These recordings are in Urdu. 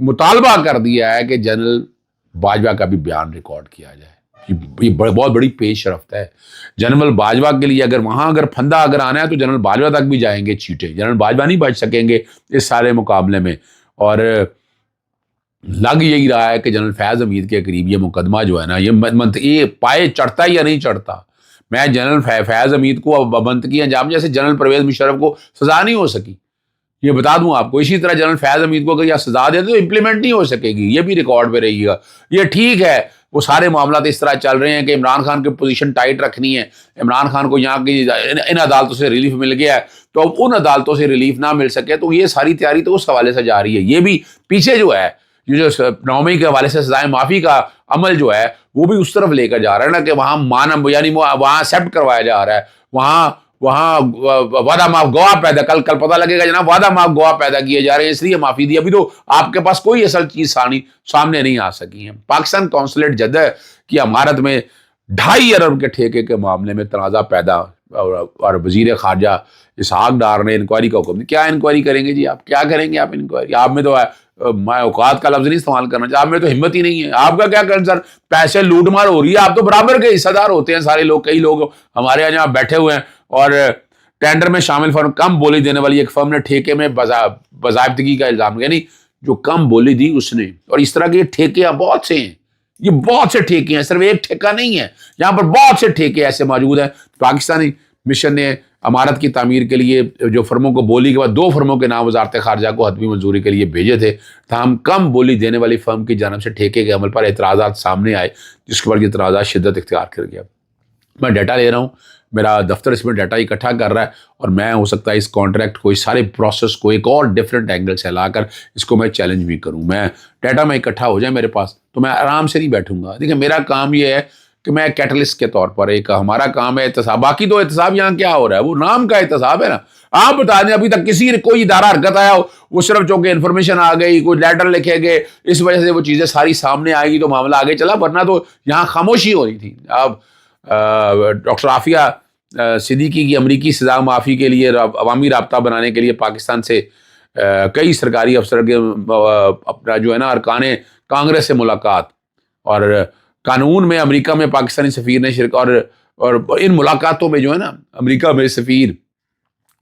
مطالبہ کر دیا ہے کہ جنرل باجوہ کا بھی بیان ریکارڈ کیا جائے. یہ بہت بڑی پیش رفت ہے جنرل باجوہ کے لیے. اگر پھندہ اگر آنا ہے تو جنرل باجوہ تک بھی جائیں گے چیٹے. جنرل باجوہ نہیں بچ سکیں گے اس سارے مقابلے میں. اور لگ یہی رہا ہے کہ جنرل فیض حمید کے قریب یہ مقدمہ جو ہے نا یہ پائے چڑھتا یا نہیں چڑھتا. میں جنرل فیض حمید کو منطقی انجام جیسے جنرل پرویز مشرف کو سزا نہیں ہو سکی, یہ بتا دوں آپ کو. اسی طرح جنرل فیض حمید کو اگر یہ سزا دے تو امپلیمنٹ نہیں ہو سکے گی, یہ بھی ریکارڈ پہ رہے گا. یہ ٹھیک ہے وہ سارے معاملات اس طرح چل رہے ہیں کہ عمران خان کی پوزیشن ٹائٹ رکھنی ہے. عمران خان کو یہاں کی ان عدالتوں سے ریلیف مل گیا ہے تو اب ان عدالتوں سے ریلیف نہ مل سکے تو یہ ساری تیاری تو اس حوالے سے جاری ہے. یہ بھی پیچھے جو ہے یہ جو 9 مئی کے حوالے سے سزائے معافی کا عمل جو ہے وہ بھی اس طرف لے کر جا رہا ہے نا کہ وہاں یعنی وہاں ایکسیپٹ کروایا جا رہا ہے. وہاں وعدہ معاف گواہ پیدا کل پتہ لگے گا جناب وعدہ معاف گواہ پیدا کیے جا رہے ہیں اس لیے معافی دی. ابھی تو آپ کے پاس کوئی اصل چیز سامنے نہیں آ سکی ہے. پاکستان قونصلیٹ جدہ کی عمارت میں 2.5 ارب کے ٹھیکے کے معاملے میں تنازع پیدا اور وزیر خارجہ اسحاق ڈار نے انکوائری کا حکم دیا. کیا انکوائری کریں گے جی آپ؟ کیا کریں گے آپ انکوائری؟ آپ میں تو میں اوقات کا لفظ نہیں استعمال کرنا چاہتا, آپ میں تو ہمت ہی نہیں ہے. آپ کا کیا کنسر؟ پیسے لوٹ مار ہو رہی ہے, آپ تو برابر کے حصہ دار ہوتے ہیں سارے لوگ. کئی لوگ ہمارے یہاں بیٹھے ہوئے ہیں اور ٹینڈر میں شامل فرم کم بولی دینے والی ایک فرم نے ٹھیکے میں باضابطگی کا الزام, یعنی جو کم بولی دی اس نے. اور اس طرح کے ٹھیکے بہت سے ہیں, یہ بہت سے ٹھیکے ہیں, صرف ایک ٹھیکہ نہیں ہے, یہاں پر بہت سے ٹھیکے ایسے موجود ہیں. پاکستانی مشن نے عمارت کی تعمیر کے لیے جو فرموں کو بولی کے بعد 2 فرموں کے نام وزارت خارجہ کو حتمی منظوری کے لیے بھیجے تھے, تاہم کم بولی دینے والی فرم کی جانب سے ٹھیکے کے عمل پر اعتراضات سامنے آئے جس کے بعد یہ تنازع شدت اختیار کر گیا. میں ڈیٹا لے رہا ہوں, میرا دفتر اس میں ڈیٹا اکٹھا کر رہا ہے اور میں ہو سکتا ہے اس کانٹریکٹ کو اس سارے پروسیس کو ایک اور ڈفرینٹ اینگل سے لا کر اس کو میں چیلنج بھی کروں. میں ڈیٹا میں اکٹھا ہو جائے میرے پاس تو میں آرام سے نہیں بیٹھوں گا. دیکھیں میرا کام یہ ہے کہ میں کیٹلسٹ کے طور پر ایک ہمارا کام ہے احتساب. باقی تو احتساب یہاں کیا ہو رہا ہے وہ نام کا احتساب ہے نا. آپ بتا دیں ابھی تک کوئی ادارہ حرکت آیا ہو وہ صرف چونکہ انفارمیشن آ گئی, کوئی لیٹر لکھے گئے, اس وجہ سے وہ چیزیں ساری سامنے آئے گی تو معاملہ آگے چلا, ورنہ تو یہاں خاموشی ہو رہی تھی. اب ڈاکٹر عافیہ صدیقی کی امریکی سزا معافی کے لیے عوامی رابطہ بنانے کے لیے پاکستان سے کئی سرکاری افسر کے اپنا جو ہے نا ارکان کانگریس سے ملاقات, اور قانون میں امریکہ میں پاکستانی سفیر نے شرکت, اور ان ملاقاتوں میں جو ہے نا امریکہ میں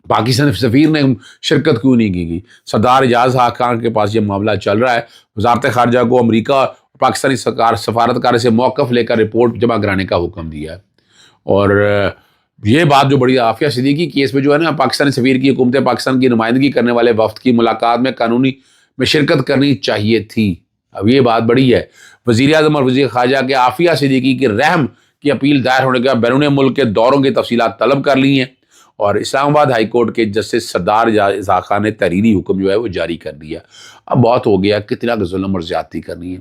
پاکستانی سفیر نے شرکت کیوں نہیں کی گئی. سردار اعجاز حق خان کے پاس یہ معاملہ چل رہا ہے. وزارت خارجہ کو امریکہ اور پاکستانی سفارتکار سے موقف لے کر رپورٹ جمع کرانے کا حکم دیا ہے. اور یہ بات جو بڑی عافیہ صدیقی کیس میں جو ہے نا پاکستانی سفیر کی حکومت پاکستان کی نمائندگی کرنے والے وفد کی ملاقات میں قانونی میں شرکت کرنی چاہیے تھی. اب یہ بات بڑی ہے. وزیر اعظم اور وزیر خارجہ کے عافیہ صدیقی کی رحم کی اپیل دائر ہونے کے بعد بیرون ملک کے دوروں کی تفصیلات طلب کر لی ہیں اور اسلام آباد ہائی کورٹ کے جسٹس سردار اعجاز خان نے تحریری حکم جو ہے وہ جاری کر دیا. اب بہت ہو گیا, کتنا ظلم اور زیادتی کرنی ہے.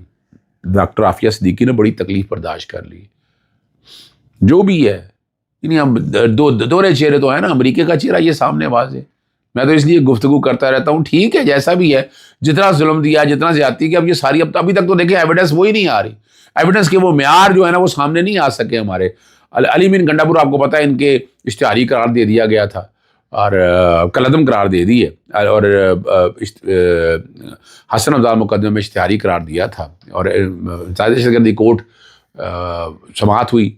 ڈاکٹر عافیہ صدیقی نے بڑی تکلیف برداشت کر لی. جو بھی ہے یعنی ہم دورے چہرے تو ہیں نا, امریکہ کا چہرہ یہ سامنے واضح ہے. میں تو اس لیے گفتگو کرتا رہتا ہوں, ٹھیک ہے جیسا بھی ہے, جتنا ظلم دیا جتنا زیادتی کی, اب یہ ساری ابھی تک تو دیکھیں ایویڈنس وہی نہیں آ رہی. ایویڈنس کے وہ معیار جو ہے نا وہ سامنے نہیں آ سکے ہمارے. علی مین گنڈا پور آپ کو پتہ ہے ان کے اشتہاری قرار دے دیا گیا تھا اور کالعدم قرار دے دی ہے, اور حسن افضال مقدمے میں اشتہاری قرار دیا تھا, اور دہشت گردی کورٹ سماعت ہوئی,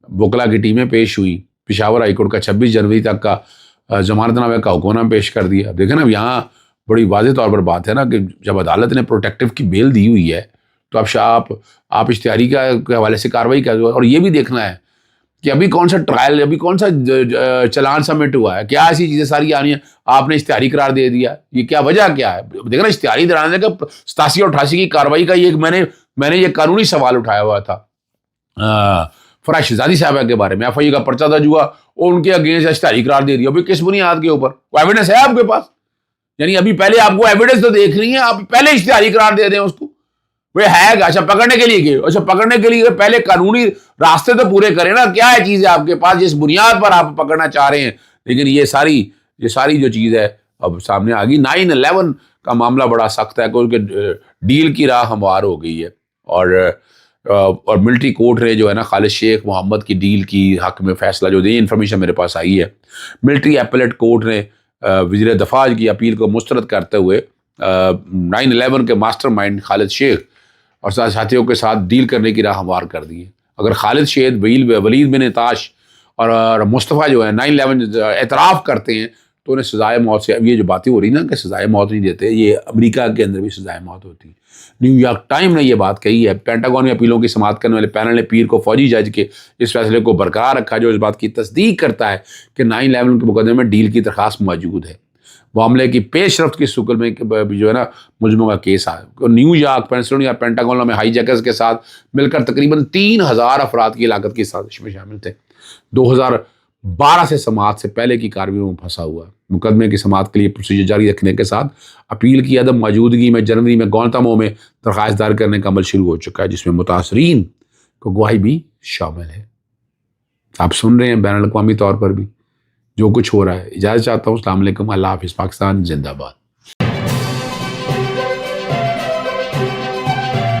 وکلا کی ٹیمیں پیش ہوئی, پشاور ہائی کورٹ کا 26 جنوری تک کا ضمانت نامے کا حکم نامہ پیش کر دیا. دیکھیں نا یہاں بڑی واضح طور پر بات ہے نا کہ جب عدالت نے پروٹیکٹیو کی بیل دی ہوئی ہے تو اب آپ اشتہاری کے حوالے سے کارروائی کر دو. اور یہ بھی دیکھنا ہے کہ ابھی کون سا ٹرائل, ابھی کون سا چلان سبمٹ ہوا ہے, کیا ایسی چیزیں ساری آنی ہیں. آپ نے اشتہاری قرار دے دیا, یہ کیا وجہ کیا ہے؟ دیکھنا اشتہاری درانے کا 87 اور 88 کی کارروائی کا یہ میں نے یہ قانونی سوال اٹھایا ہوا تھا فراز شہزادی صاحبہ کے بارے میں. FIA کا پرچہ درج ہوا اور ان کے اگینسٹ اشتہاری قرار دے دیا. ابھی کس بنیاد کے اوپر؟ وہ ایویڈنس ہے آپ کے پاس؟ یعنی ابھی پہلے آپ کو ایویڈنس تو دیکھنی ہے, آپ پہلے اشتہاری قرار دے دیں اس کو. وہ ہے گا اچھا پکڑنے کے لیے گئے, اچھا پکڑنے کے لیے پہلے قانونی راستے تو پورے کریں نا. کیا ہے چیز ہے آپ کے پاس جس بنیاد پر آپ پکڑنا چاہ رہے ہیں؟ لیکن یہ ساری جو چیز ہے اب سامنے آ گئی. 9/11 کا معاملہ بڑا سخت ہے کیونکہ ڈیل کی راہ ہموار ہو گئی ہے, اور ملٹری کورٹ نے جو ہے نا خالد شیخ محمد کی ڈیل کی حق میں فیصلہ جو دی. انفارمیشن میرے پاس آئی ہے. ملٹری ایپلیٹ کورٹ نے وزیر دفاع کی اپیل کو مسترد کرتے ہوئے 9/11 کے ماسٹر مائنڈ خالد شیخ اور ساتھیوں کے ساتھ ڈیل کرنے کی راہ ہموار کر دی ہے. اگر خالد شیخ، ولید بن طاش اور مصطفیٰ جو ہے 9/11 اعتراف کرتے ہیں تو انہیں سزائے موت سے، اب یہ جو باتیں ہو رہی نا کہ سزائے موت نہیں دیتے، یہ امریکہ کے اندر بھی سزائے موت ہوتی ہے. نیو یارک ٹائم نے یہ بات کہی ہے. پینٹاگون میں اپیلوں کی سماعت کرنے والے پینل نے پیر کو فوجی جج کے اس فیصلے کو برقرار رکھا جو اس بات کی تصدیق کرتا ہے کہ 9/11 کے مقدمے میں ڈیل کی درخواست موجود ہے. معاملے کی پیش رفت کی شکل میں جو ہے نا ملزموں کا کیس آیا. نیو یارک، پینسلوانیا، پینٹاگون میں ہائی جیکرز کے ساتھ مل کر تقریباً 3000 افراد کی ہلاکت کی سازش میں شامل تھے. 2012 سے سماعت سے پہلے کی کارروائیوں میں پھنسا ہوا. مقدمے کی سماعت کے لیے پروسیجر جاری رکھنے کے ساتھ اپیل کی عدم موجودگی میں جنوری میں گوانتانامو میں درخواست دائر کرنے کا عمل شروع ہو چکا ہے جس میں متاثرین کو گواہی بھی شامل ہے. آپ سن رہے ہیں بین الاقوامی طور پر بھی جو کچھ ہو رہا ہے. اجازت چاہتا ہوں. السلام علیکم. اللہ حافظ. پاکستان زندہ باد.